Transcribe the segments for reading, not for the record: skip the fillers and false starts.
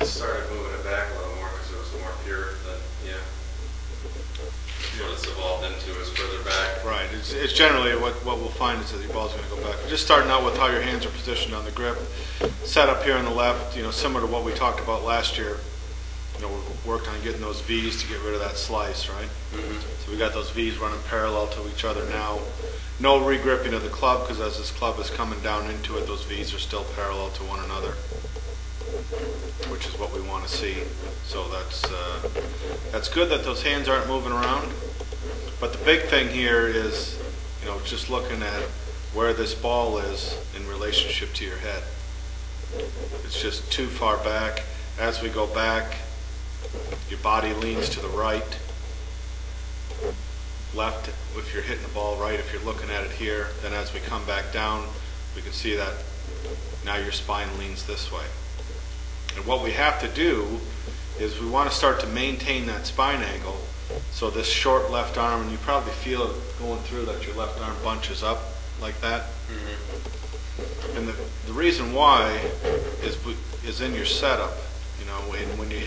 just started moving it back a little more because it was more pure than, yeah. What it's evolved into is further back. Right. It's generally what we'll find is that your ball's going to go back. Just starting out with how your hands are positioned on the grip. Set up here on the left, similar to what we talked about last year. We worked on getting those V's to get rid of that slice, right? Mm-hmm. So we got those V's running parallel to each other now. No regripping of the club, because as this club is coming down into it, those V's are still parallel to one another, which is what we want to see. So that's good that those hands aren't moving around. But the big thing here is, just looking at where this ball is in relationship to your head. It's just too far back. As we go back, your body leans to the right. Left if you're hitting the ball, right if you're looking at it here. Then as we come back down, we can see that now your spine leans this way. And what we have to do is we want to start to maintain that spine angle. So this short left arm, and you probably feel it going through that your left arm bunches up like that. Mm-hmm. And the reason why is in your setup. When you're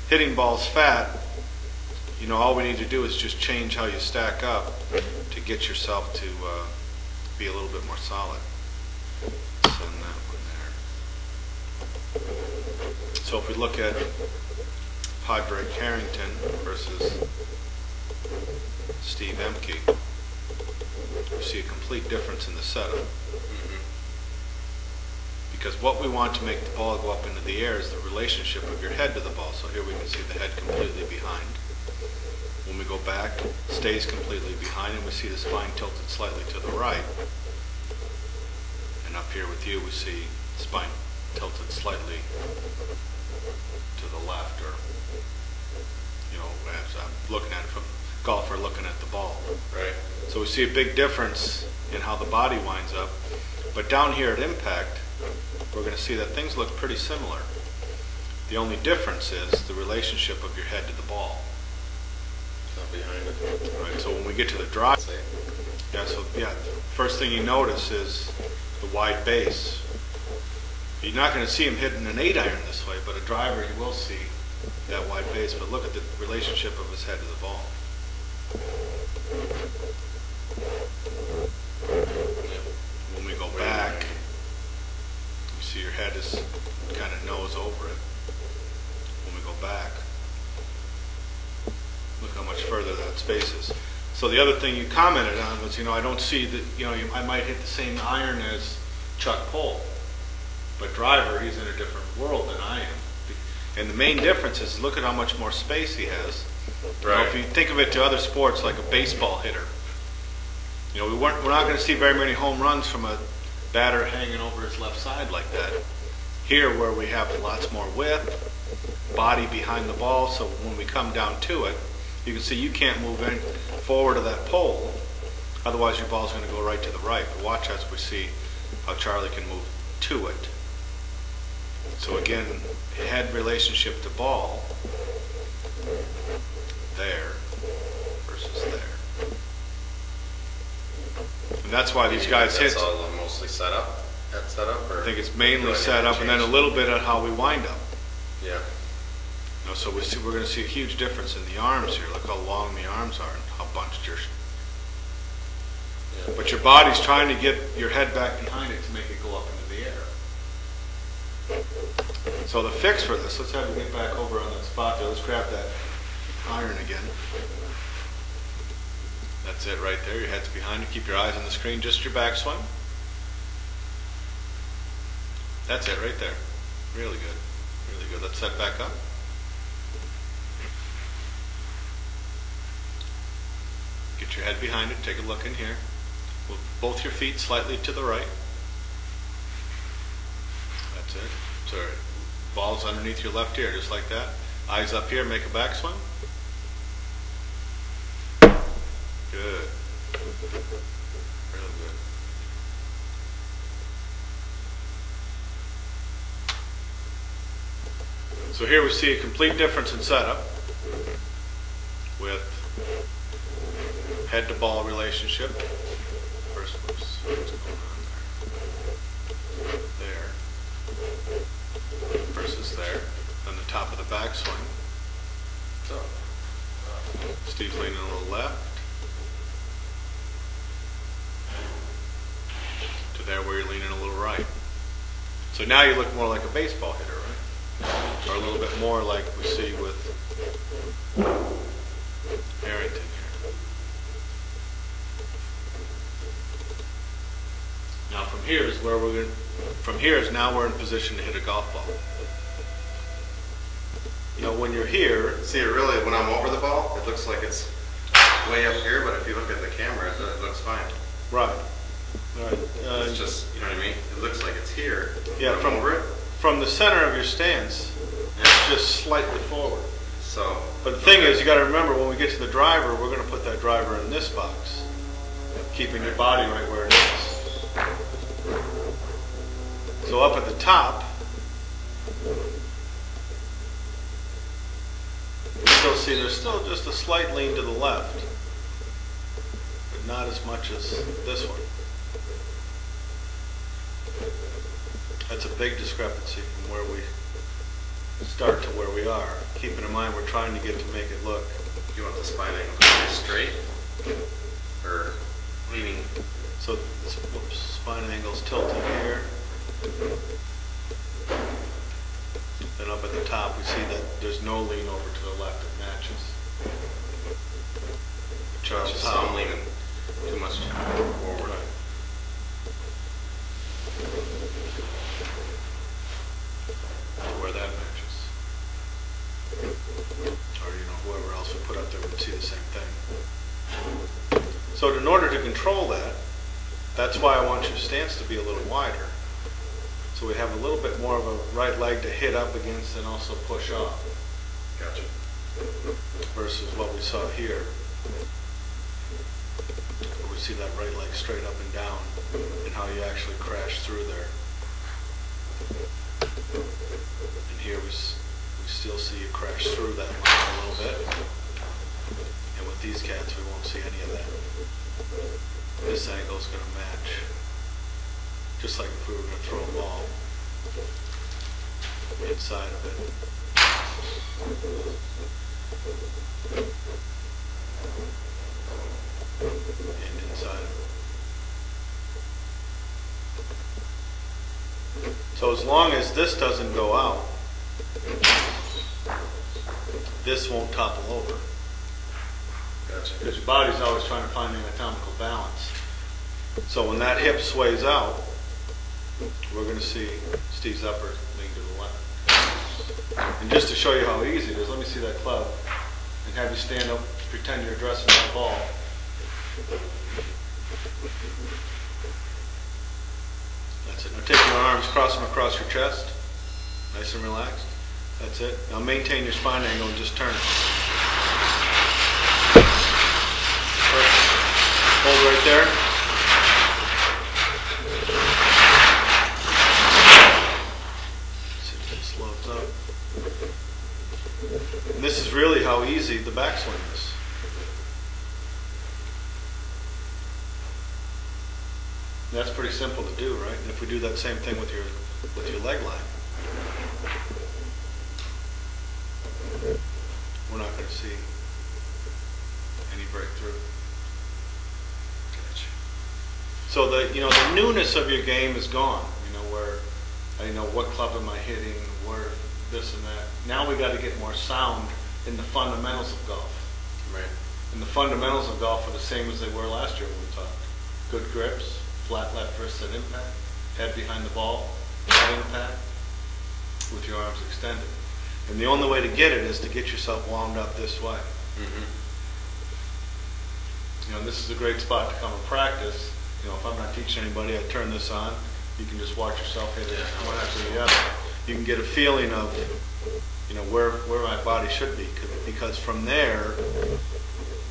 hitting balls fat, all we need to do is just change how you stack up to get yourself to be a little bit more solid. Send that one there. So if we look at Padre Carrington versus Steve Emke, you see a complete difference in the setup. Mm-hmm. Because what we want to make the ball go up into the air is the relationship of your head to the ball. So here we can see the head completely behind. When we go back, stays completely behind, and we see the spine tilted slightly to the right. And up here with you, we see the spine tilted slightly to the left, or as I'm looking at it from golfer looking at the ball. Right. So we see a big difference in how the body winds up. But down here at impact, we're going to see that things look pretty similar. The only difference is the relationship of your head to the ball. Not behind it. Right. So when we get to the drive, first thing you notice is the wide base. You're not going to see him hitting an 8-iron this way, but a driver you will see that wide base. But look at the relationship of his head to the ball. When we go back, you see your head is kind of nose over it. When we go back, look how much further that space is. So the other thing you commented on was, I don't see that, I might hit the same iron as Chuck Poll, but driver, he's in a different world than I am. And the main difference is, look at how much more space he has. Right. If you think of it to other sports, like a baseball hitter, we're not going to see very many home runs from a batter hanging over his left side like that. Here, where we have lots more width, body behind the ball, so when we come down to it, you can see you can't move in forward of that pole, otherwise your ball's going to go right to the right. But watch as we see how Charlie can move to it. So again, head relationship to ball, there versus there. And that's why these guys hit. That's all mostly set up? That set up? Or I think it's mainly set up, and then a little bit of how we wind up. Yeah. So we're going to see a huge difference in the arms here. Look how long the arms are and how bunched your. Yeah. But your body's trying to get your head back behind it to make it go up into the air. So the fix for this, let's have you get back over on that spot there. Let's grab that iron again. That's it right there. Your head's behind you. Keep your eyes on the screen. Just your backswing. That's it right there. Really good. Really good. Let's set back up. Get your head behind it. Take a look in here. Move both your feet slightly to the right. That's it. So ball's underneath your left ear, just like that. Eyes up here. Make a backswing. Good. Real good. So here we see a complete difference in setup with head to ball relationship. First, what's going on there? There versus there. And the top of the backswing. So, Steve's leaning a little left. To there where you're leaning a little right. So now you look more like a baseball hitter, right? Or a little bit more like we see with Harrington here. Now from here is where we're going. From here is now we're in position to hit a golf ball. You know, when you're here, see, it really, when I'm over the ball, it looks like it's way up here, but if you look at the camera, it looks fine. right, right. It's just, you know what I mean? It looks like it's here. Yeah, when I'm over it. From the center of your stance, it's just slightly forward. So, But the thing is, you got to remember when we get to the driver, we're going to put that driver in this box, keeping your body right where it is. So up at the top, you still see there's still just a slight lean to the left, but not as much as this one. That's a big discrepancy from where we start to where we are. Keeping in mind we're trying to get to make it look. you want the spine angle to be straight or leaning? So this spine angle's tilted here. Then up at the top we see that there's no lean over to the left, it matches. Charles Just Howell. some leaning too much forward. Right. Where that matches. Or whoever else we put up there would see the same thing. So in order to control that, that's why I want your stance to be a little wider. So we have a little bit more of a right leg to hit up against and also push off. Gotcha. Versus what we saw here. Where we see that right leg straight up and down and how you actually crash through there. And here we still see you crash through that line a little bit. And with these cats we won't see any of that. This angle is going to match. Just like if we were going to throw a ball inside of it. And inside of it. So as long as this doesn't go out, this won't topple over. Gotcha. Because your body's always trying to find anatomical balance. So when that hip sways out, we're going to see Steve's upper lean to the left. And just to show you how easy it is, let me see that club and have you stand up, pretend you're addressing that ball. That's it. Now take your arms, cross them across your chest, nice and relaxed. That's it. Now maintain your spine angle and just turn it. Perfect. Hold right there. See if it slopes up. And this is really how easy the backswing is. That's pretty simple to do, right? And if we do that same thing with your leg line, we're not going to see any breakthrough. Gotcha. So the newness of your game is gone. Where what club am I hitting, where this and that. Now we got to get more sound in the fundamentals of golf. Right. And the fundamentals of golf are the same as they were last year when we talked. Good grips, flat left wrist at impact, head behind the ball, at impact, with your arms extended. And the only way to get it is to get yourself wound up this way. Mm-hmm. This is a great spot to come and practice. If I'm not teaching anybody, I turn this on. You can just watch yourself hit it one after the other. You can get a feeling of, where my body should be, because from there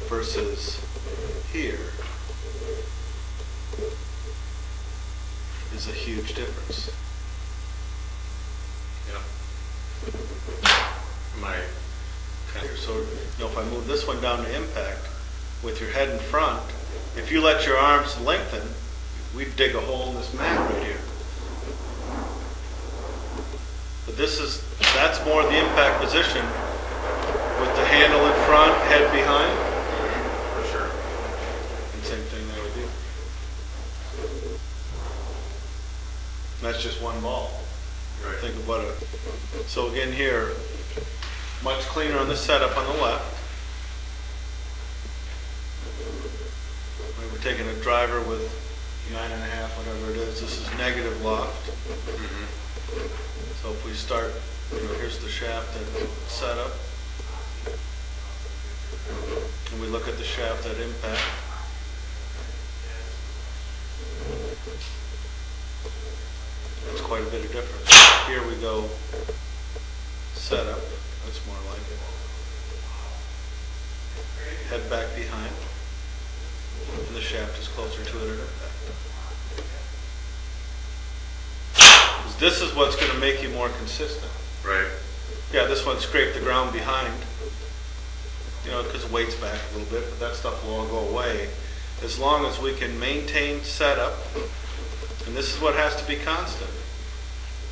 versus here is a huge difference. Yeah. Am I kind of So, if I move this one down to impact with your head in front, if you let your arms lengthen, we'd dig a hole in this mat right here. But this is That's more the impact position with the handle in front, head behind. For sure. And same thing there with you. That's just one ball. Right. Think about it. So again here, much cleaner on the setup on the left. We're taking a driver with 9.5, whatever it is. This is negative loft. So if we start, here's the shaft at setup. And we look at the shaft at impact. That's quite a bit of difference. Here we go setup. That's more like it. Head back behind. And the shaft is closer to it at impact. This is what's going to make you more consistent. Right. Yeah, this one scraped the ground behind, because the weight's back a little bit, but that stuff will all go away. As long as we can maintain setup, and this is what has to be constant.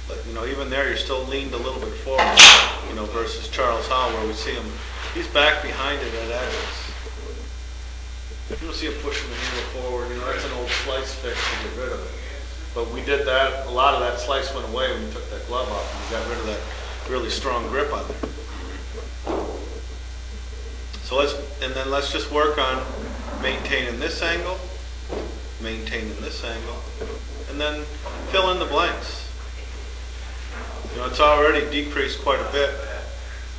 But, even there, you're still leaned a little bit forward, versus Charles Howell, where we see him, he's back behind it at edges. You don't see him pushing the handle forward, that's an old slice fix to get rid of it. But we did that, a lot of that slice went away when you took that glove off and you got rid of that really strong grip on there. So let's just work on maintaining this angle, maintaining this angle, and then fill in the blanks. It's already decreased quite a bit.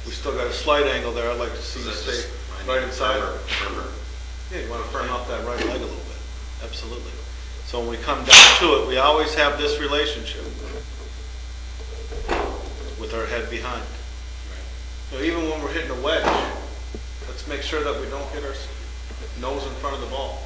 We still got a slight angle there. I'd like to see you stay right inside. Yeah, you want to firm up that right leg a little bit. Absolutely. So when we come down to it, we always have this relationship with our head behind. Even when we're hitting a wedge, let's make sure that we don't hit our nose in front of the ball.